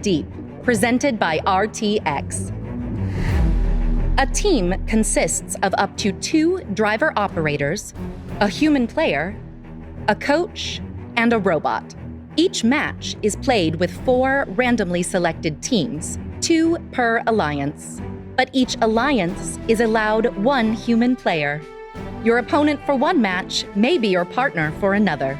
Deep, presented by RTX. A team consists of up to 2 driver operators, a human player, a coach, and a robot. Each match is played with 4 randomly selected teams, 2 per alliance. But each alliance is allowed 1 human player. Your opponent for one match may be your partner for another.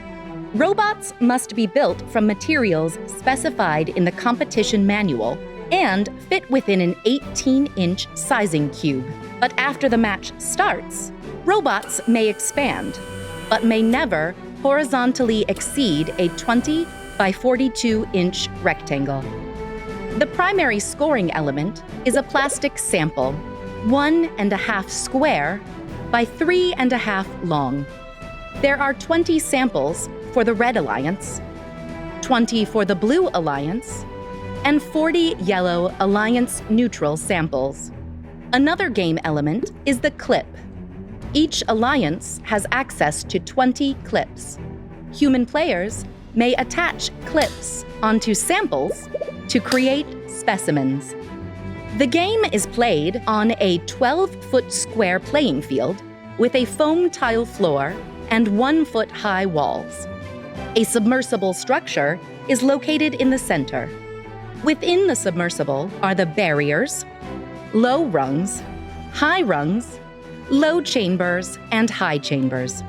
Robots must be built from materials specified in the competition manual and fit within an 18-inch sizing cube. But after the match starts, robots may expand, but may never horizontally exceed a 20 by 42-inch rectangle. The primary scoring element is a plastic sample, 1.5 square by 3.5 long. There are 20 samples for the Red Alliance, 20 for the Blue Alliance, and 40 Yellow Alliance neutral samples. Another game element is the clip. Each alliance has access to 20 clips. Human players may attach clips onto samples to create specimens. The game is played on a 12-foot square playing field with a foam tile floor and 1-foot high walls. A submersible structure is located in the center. Within the submersible are the barriers, low rungs, high rungs, low chambers, and high chambers.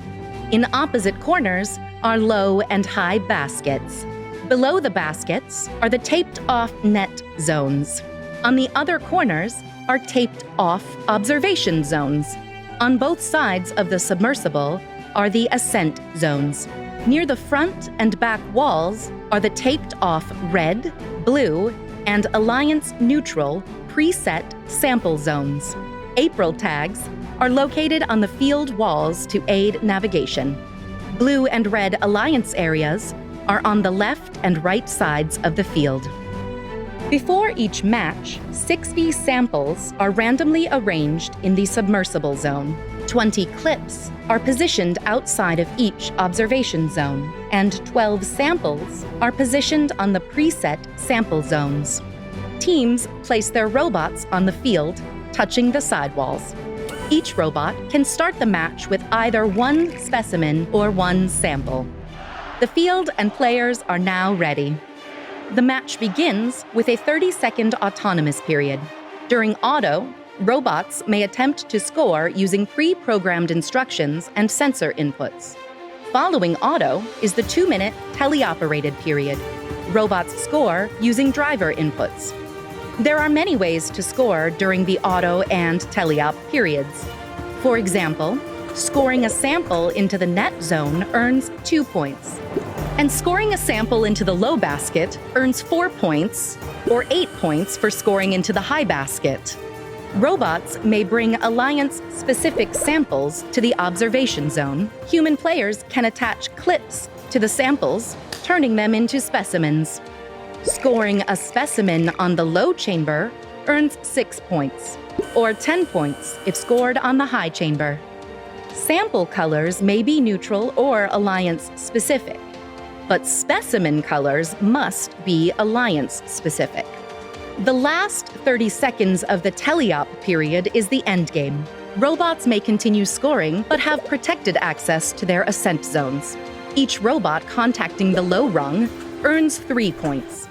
In opposite corners are low and high baskets. Below the baskets are the taped-off net zones. On the other corners are taped-off observation zones. On both sides of the submersible are the Ascent zones. Near the front and back walls are the taped-off red, blue, and Alliance neutral preset sample zones. April tags are located on the field walls to aid navigation. Blue and red Alliance areas are on the left and right sides of the field. Before each match, 60 samples are randomly arranged in the submersible zone. 20 clips are positioned outside of each observation zone, and 12 samples are positioned on the preset sample zones. Teams place their robots on the field, touching the sidewalls. Each robot can start the match with either 1 specimen or 1 sample. The field and players are now ready. The match begins with a 30-second autonomous period. During auto, robots may attempt to score using pre-programmed instructions and sensor inputs. Following auto is the 2-minute teleoperated period. Robots score using driver inputs. There are many ways to score during the auto and teleop periods. For example, scoring a sample into the net zone earns 2 points, and scoring a sample into the low basket earns 4 points, or 8 points for scoring into the high basket. Robots may bring Alliance-specific samples to the observation zone. Human players can attach clips to the samples, turning them into specimens. Scoring a specimen on the low chamber earns 6 points, or 10 points if scored on the high chamber. Sample colors may be neutral or Alliance-specific, but specimen colors must be Alliance-specific. The last 30 seconds of the teleop period is the endgame. Robots may continue scoring, but have protected access to their ascent zones. Each robot contacting the low rung earns 3 points.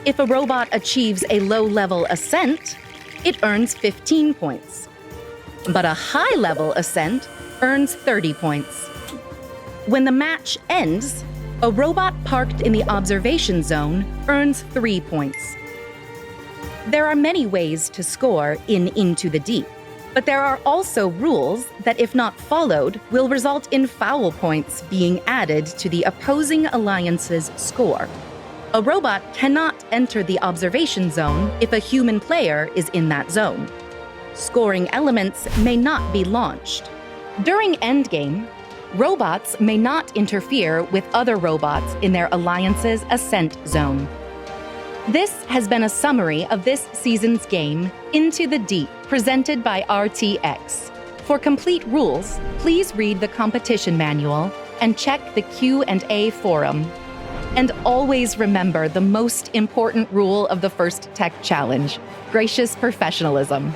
If a robot achieves a low-level ascent, it earns 15 points. But a high-level ascent earns 30 points. When the match ends, a robot parked in the observation zone earns 3 points. There are many ways to score in Into the Deep, but there are also rules that, if not followed, will result in foul points being added to the opposing alliance's score. A robot cannot enter the observation zone if a human player is in that zone. Scoring elements may not be launched. During Endgame, robots may not interfere with other robots in their alliance's ascent zone. This has been a summary of this season's game, Into the Deep, presented by RTX. For complete rules, please read the competition manual and check the Q&A forum. And always remember the most important rule of the first tech challenge: gracious professionalism.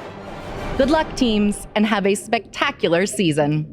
Good luck, teams, and have a spectacular season.